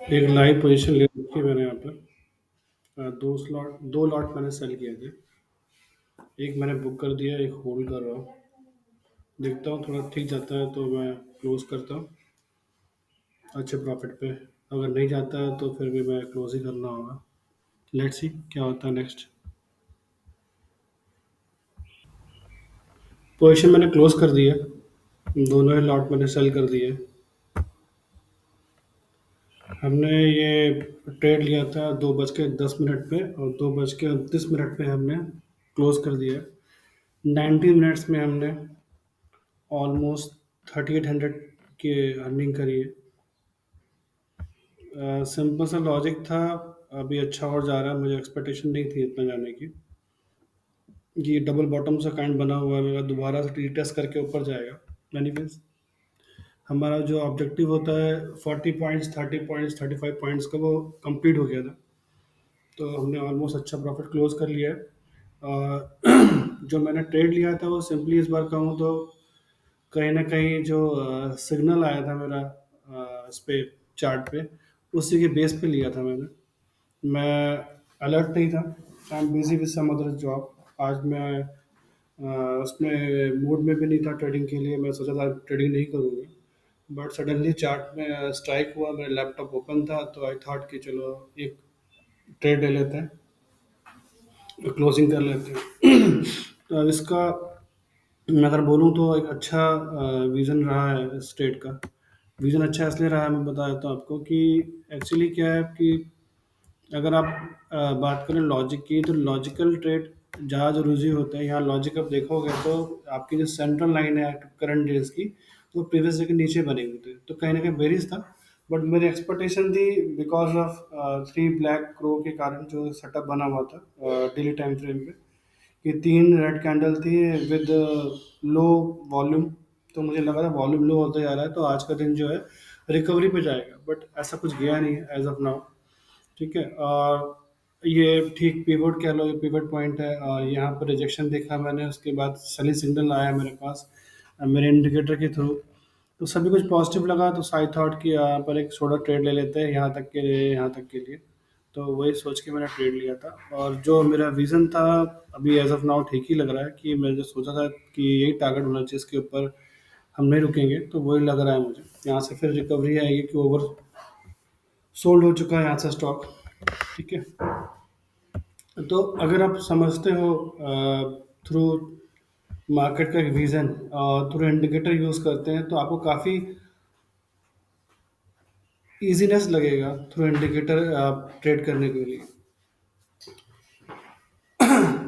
एक live position ले रखी है मैंने यहाँ पर। दो लॉट मैंने सेल किए थे। एक मैंने बुक कर दिया, एक होल्ड कर रहा हूँ। देखता हूँ थोड़ा ठीक जाता है तो मैं क्लोज करता हूँ अच्छे प्रॉफिट पे। अगर नहीं जाता है तो फिर भी मैं क्लोज ही करना होगा। लेट्स सी क्या होता है नेक्स्ट। पोजीशन मैंने क्लोज कर दिया, दोनों ही लॉट मैंने सेल कर दिए। हमने ये ट्रेड लिया था 2:10 पे और 2:29 पे हमने क्लोज कर दिया। 90 मिनट्स में हमने ऑलमोस्ट 3800 की अर्निंग करी है। सिंपल सा लॉजिक था। अभी अच्छा और जा रहा है, मुझे एक्सपेक्टेशन नहीं थी इतना जाने की। ये डबल बॉटम सा काइंड बना हुआ है मेरा, दोबारा से रीटेस्ट करके ऊपर जाएगा। एनीवेज, हमारा जो ऑब्जेक्टिव होता है 40 पॉइंट्स, 30 पॉइंट्स, 35 पॉइंट्स का, वो कंप्लीट हो गया था। तो हमने ऑलमोस्ट अच्छा प्रॉफिट क्लोज कर लिया है। जो मैंने ट्रेड लिया था वो सिंपली इस बार कहूँ तो कहीं ना कहीं जो सिग्नल आया था मेरा इस पे चार्ट पे, उसी के बेस पे लिया था मैंने। मैं अलर्ट नहीं था, I am busy with some other job. आज मैं उसमें मूड में भी नहीं था ट्रेडिंग के लिए। मैं सोचा था ट्रेडिंग नहीं करूँगा, बट सडनली चार्ट में स्ट्राइक हुआ, मेरा लैपटॉप ओपन था तो आई थॉट कि चलो एक ट्रेड ले लेते हैं, क्लोजिंग कर लेते हैं। तो अब इसका मैं अगर बोलूँ तो एक अच्छा विज़न रहा है इस ट्रेड का। विज़न अच्छा इसलिए रहा है, मैं बता देता हूँ आपको कि एक्चुअली क्या है कि अगर आप बात करें लॉजिक की, तो लॉजिकल ट्रेड ज़्यादा जो रुझी होता है। यहाँ लॉजिक आप देखोगे तो आपकी जो सेंट्रल लाइन है करंट डेज की, तो प्रीवियस डे के नीचे बने हुए थे, तो कहीं ना कहीं बेरिश था। बट मेरी एक्सपेक्टेशन थी बिकॉज ऑफ 3 ब्लैक क्रो के कारण जो सेटअप बना हुआ था डेली टाइम फ्रेम पे, कि 3 रेड कैंडल थी विद लो वॉल्यूम। तो मुझे लगा था वॉल्यूम लो होता जा रहा है तो आज का दिन जो है रिकवरी पे जाएगा, बट ऐसा कुछ गया नहीं है एज ऑफ नाउ। ठीक है, और ये ठीक पिवट कह लो, ये पिवट पॉइंट है। और यहाँ पर रिजेक्शन देखा मैंने, उसके बाद सेलिंग सिग्नल आया मेरे पास मेरे इंडिकेटर के थ्रू। तो सभी कुछ पॉजिटिव लगा, तो आई थॉट कि यहाँ पर एक छोटा ट्रेड ले लेते हैं यहाँ तक के लिए। तो वही सोच के मैंने ट्रेड लिया था। और जो मेरा विज़न था अभी एज ऑफ नाउ ठीक ही लग रहा है, कि मैं जो सोचा था कि यही टारगेट होना चाहिए, इसके ऊपर हम नहीं रुकेंगे, तो वही लग रहा है मुझे। यहाँ से फिर रिकवरी आएगी कि ओवर सोल्ड हो चुका है यहाँ से स्टॉक। ठीक है, तो अगर आप समझते हो थ्रू मार्केट का विजन और थ्रू इंडिकेटर यूज करते हैं, तो आपको काफ़ी इजीनेस लगेगा थ्रू इंडिकेटर आप ट्रेड करने के लिए।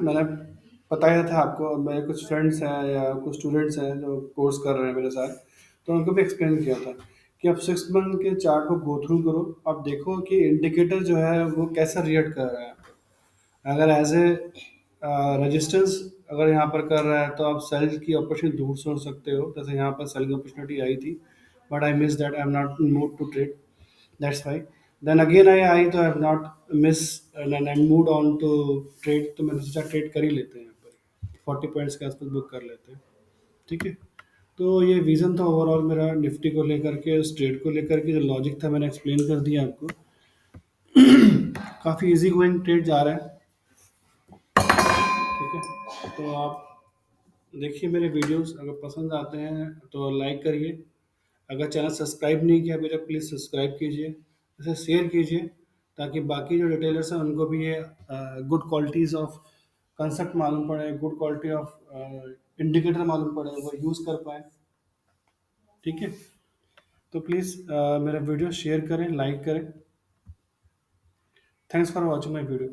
मैंने बताया था आपको, मेरे कुछ फ्रेंड्स हैं या कुछ स्टूडेंट्स हैं जो कोर्स कर रहे हैं मेरे साथ, तो उनको भी एक्सप्लेन किया था कि आप 6 मंथ के चार्ट को गो थ्रू करो, आप देखो कि इंडिकेटर जो है वो कैसा रिएक्ट कर रहा है। अगर एज ए रेजिस्टेंस अगर यहाँ पर कर रहा है तो आप सेल की अपॉर्चुनिटी दूर से हो सकते हो, जैसे यहाँ पर सेलिंग अपॉर्चुनिटी आई थी, but I miss that, I am not in mood to trade, that's why. Then again I तो I have not miss and I mood on to trade, तो मैंने सोचा ट्रेड कर ही लेते हैं, यहाँ पर 40 पॉइंट्स के आसपास बुक कर लेते हैं। ठीक है, तो ये विज़न था ओवरऑल मेरा निफ्टी को लेकर के, उस ट्रेड को लेकर के जो लॉजिक था मैंने एक्सप्लेन कर दिया आपको। काफ़ी इजी गोइंग ट्रेड जा रहा है। ठीक है, तो आप देखिए मेरे वीडियोस, अगर पसंद आते हैं तो लाइक करिए। अगर चैनल सब्सक्राइब नहीं किया अभी तक, प्लीज़ सब्सक्राइब कीजिए, इसे शेयर कीजिए, ताकि बाकी जो रिटेलर्स हैं उनको भी ये गुड क्वालिटीज़ ऑफ कंसेप्ट मालूम पड़े, गुड क्वालिटी ऑफ इंडिकेटर मालूम पड़े, वो यूज़ कर पाए। ठीक है, तो प्लीज़ मेरा वीडियो शेयर करें, लाइक करें। Thanks for watching my video.